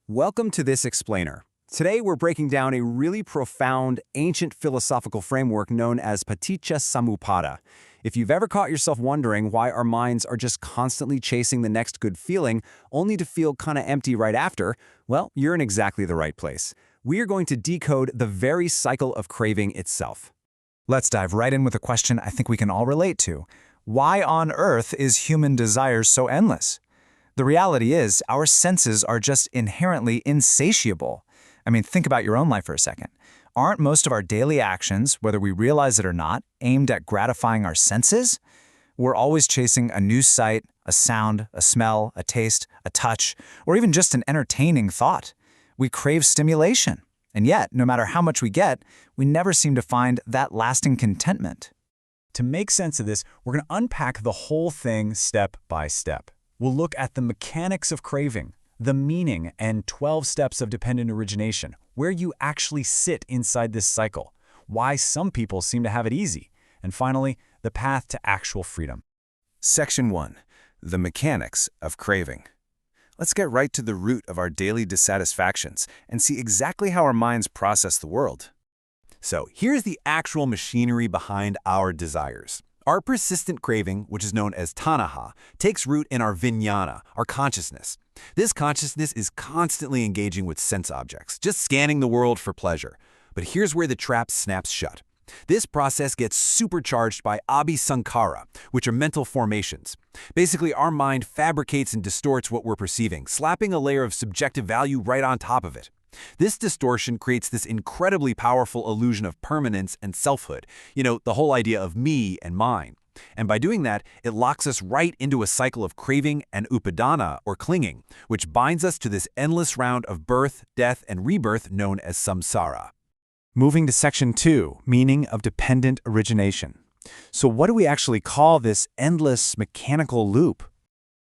Welcome to this explainer. Today we're breaking down a really profound, ancient philosophical framework known as Paṭiccasamuppāda. If you've ever caught yourself wondering why our minds are just constantly chasing the next good feeling, only to feel kinda empty right after, well, you're in exactly the right place. We are going to decode the very cycle of craving itself. Let's dive right in with a question I think we can all relate to. Why on earth is human desire so endless? The reality is, our senses are just inherently insatiable. I mean, think about your own life for a second. Aren't most of our daily actions, whether we realize it or not, aimed at gratifying our senses? We're always chasing a new sight, a sound, a smell, a taste, a touch, or even just an entertaining thought. We crave stimulation. And yet, no matter how much we get, we never seem to find that lasting contentment. To make sense of this, we're going to unpack the whole thing step by step. We'll look at the mechanics of craving, the meaning and 12 steps of dependent origination, where you actually sit inside this cycle, why some people seem to have it easy, and finally, the path to actual freedom. Section 1. The mechanics of craving. Let's get right to the root of our daily dissatisfactions and see exactly how our minds process the world. So here's the actual machinery behind our desires. Our persistent craving, which is known as taṇhā, takes root in our viññāṇa, our consciousness. This consciousness is constantly engaging with sense objects, just scanning the world for pleasure. But here's where the trap snaps shut. This process gets supercharged by saṅkhāra, which are mental formations. Basically, our mind fabricates and distorts what we're perceiving, slapping a layer of subjective value right on top of it. This distortion creates this incredibly powerful illusion of permanence and selfhood, the whole idea of me and mine. And by doing that, it locks us right into a cycle of craving and upādāna, or clinging, which binds us to this endless round of birth, death, and rebirth known as samsāra. Moving to Section 2, meaning of dependent origination. So what do we actually call this endless mechanical loop?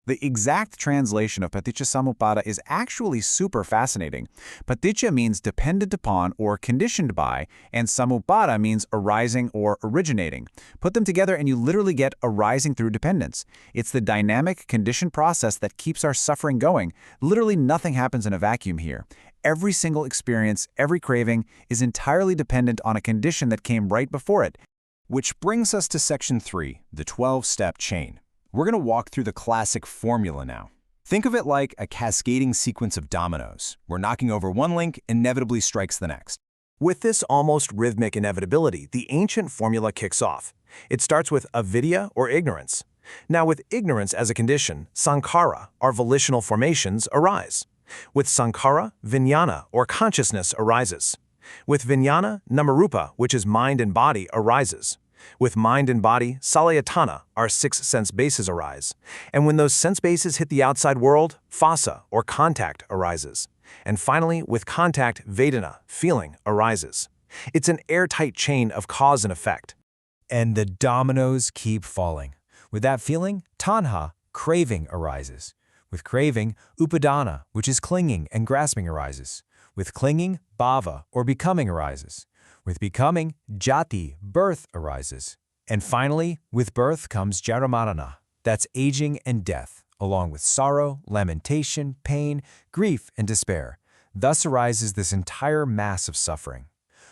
The exact translation of Paṭiccasamuppāda is actually super fascinating. Paticca means dependent upon or conditioned by, and samuppāda means arising or originating. Put them together and you literally get arising through dependence. It's the dynamic, conditioned process that keeps our suffering going. Literally nothing happens in a vacuum here. Every single experience, every craving, is entirely dependent on a condition that came right before it. Which brings us to Section 3, the 12-step chain. We're going to walk through the classic formula now. Think of it like a cascading sequence of dominoes, where knocking over one link inevitably strikes the next. With this almost rhythmic inevitability, the ancient formula kicks off. It starts with avidya, or ignorance. Now, with ignorance as a condition, saṅkhāra, our volitional formations, arise. With saṅkhāra, viññāṇa, or consciousness, arises. With viññāṇa, nāmarūpa, which is mind and body, arises. With mind and body, salāyatana, our 6 sense bases, arise. And when those sense bases hit the outside world, phassa, or contact, arises. And finally, with contact, vedanā, feeling, arises. It's an airtight chain of cause and effect. And the dominoes keep falling. With that feeling, taṇhā, craving, arises. With craving, upādāna, which is clinging and grasping, arises. With clinging, bhava, or becoming, arises. With becoming, jāti, birth, arises. And finally, with birth comes jarāmaraṇaṁ, that's aging and death, along with sorrow, lamentation, pain, grief, and despair. Thus arises this entire mass of suffering.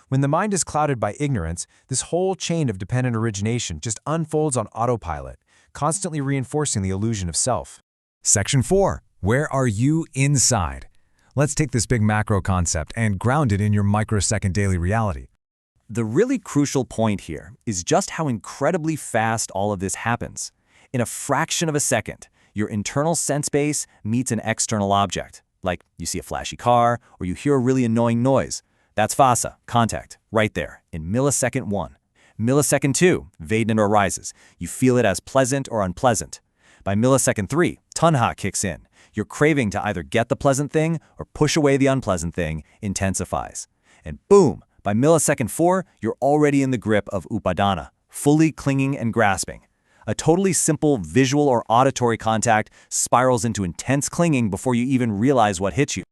When the mind is clouded by ignorance, this whole chain of dependent origination just unfolds on autopilot, constantly reinforcing the illusion of self. Section 4. Where are you inside? Let's take this big macro concept and ground it in your microsecond daily reality. The really crucial point here is just how incredibly fast all of this happens. In a fraction of a second, your internal sense base meets an external object, like you see a flashy car or you hear a really annoying noise. That's phassa, contact, right there, in millisecond 1. Millisecond 2, vedanā arises. You feel it as pleasant or unpleasant. By millisecond 3, taṇhā kicks in. Your craving to either get the pleasant thing or push away the unpleasant thing intensifies. And boom! By millisecond 4, you're already in the grip of upādāna, fully clinging and grasping. A totally simple visual or auditory contact spirals into intense clinging before you even realize what hits you.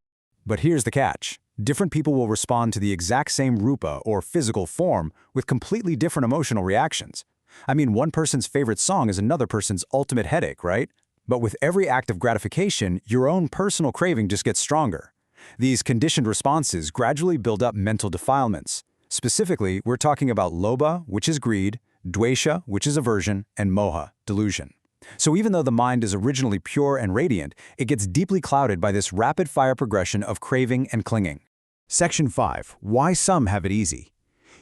But here's the catch. Different people will respond to the exact same rupa or physical form with completely different emotional reactions. I mean, one person's favorite song is another person's ultimate headache, right? But with every act of gratification, your own personal craving just gets stronger. These conditioned responses gradually build up mental defilements. Specifically, we're talking about lobha, which is greed, dvesha, which is aversion, and moha, delusion. So even though the mind is originally pure and radiant, it gets deeply clouded by this rapid-fire progression of craving and clinging. Section 5. Why some have it easy.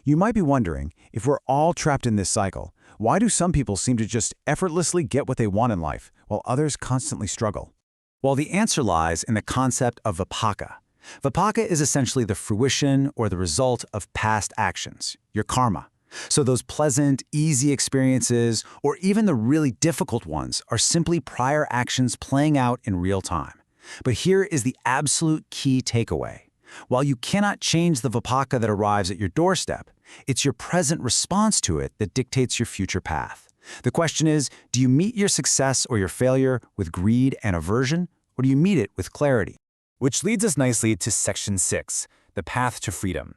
You might be wondering, if we're all trapped in this cycle, why do some people seem to just effortlessly get what they want in life, while others constantly struggle? Well, the answer lies in the concept of vipaka. Vipaka is essentially the fruition or the result of past actions, your karma. So those pleasant, easy experiences, or even the really difficult ones, are simply prior actions playing out in real time. But here is the absolute key takeaway. While you cannot change the vipaka that arrives at your doorstep, it's your present response to it that dictates your future path. The question is, do you meet your success or your failure with greed and aversion, or do you meet it with clarity? Which leads us nicely to Section 6, the path to freedom.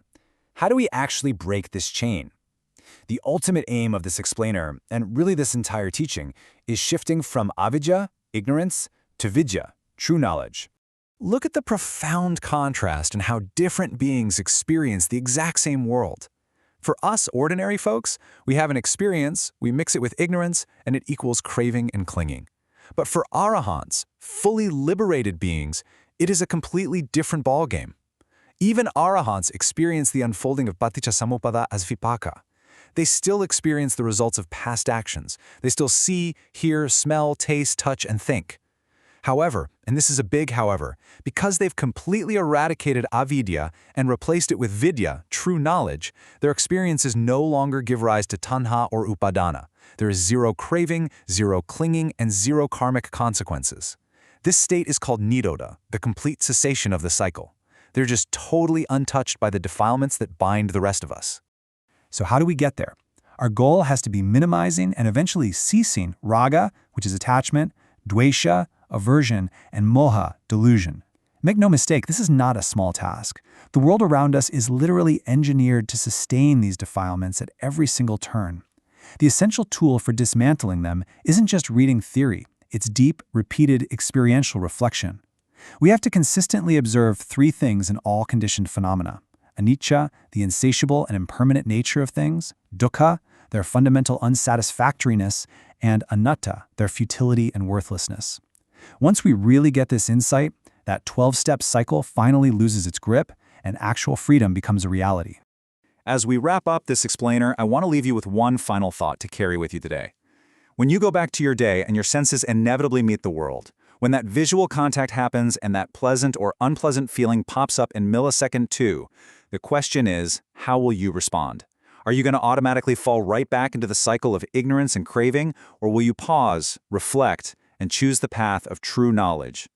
How do we actually break this chain? The ultimate aim of this explainer, and really this entire teaching, is shifting from avijjā, ignorance, to viññāṇaṁ, true knowledge. Look at the profound contrast in how different beings experience the exact same world. For us ordinary folks, we have an experience, we mix it with ignorance, and it equals craving and clinging. But for arahants, fully liberated beings, it is a completely different ballgame. Even arahants experience the unfolding of Paṭiccasamuppāda as vipaka. They still experience the results of past actions. They still see, hear, smell, taste, touch, and think. However, and this is a big however, because they've completely eradicated avijjā and replaced it with viññāṇa, true knowledge, their experiences no longer give rise to taṇhā or upādāna. There is zero craving, zero clinging, and zero karmic consequences. This state is called nirodha, the complete cessation of the cycle. They're just totally untouched by the defilements that bind the rest of us. So how do we get there? Our goal has to be minimizing and eventually ceasing raga, which is attachment, dvesha, aversion, and moha, delusion. Make no mistake, this is not a small task. The world around us is literally engineered to sustain these defilements at every single turn. The essential tool for dismantling them isn't just reading theory, it's deep, repeated experiential reflection. We have to consistently observe three things in all conditioned phenomena: anicca, the insatiable and impermanent nature of things; dukkha, their fundamental unsatisfactoriness; and anatta, their futility and worthlessness. Once we really get this insight, that 12-step cycle finally loses its grip and actual freedom becomes a reality. As we wrap up this explainer, I want to leave you with one final thought to carry with you today. When you go back to your day and your senses inevitably meet the world, when that visual contact happens and that pleasant or unpleasant feeling pops up in millisecond 2, the question is, how will you respond? Are you going to automatically fall right back into the cycle of ignorance and craving, or will you pause, reflect, and choose the path of true knowledge?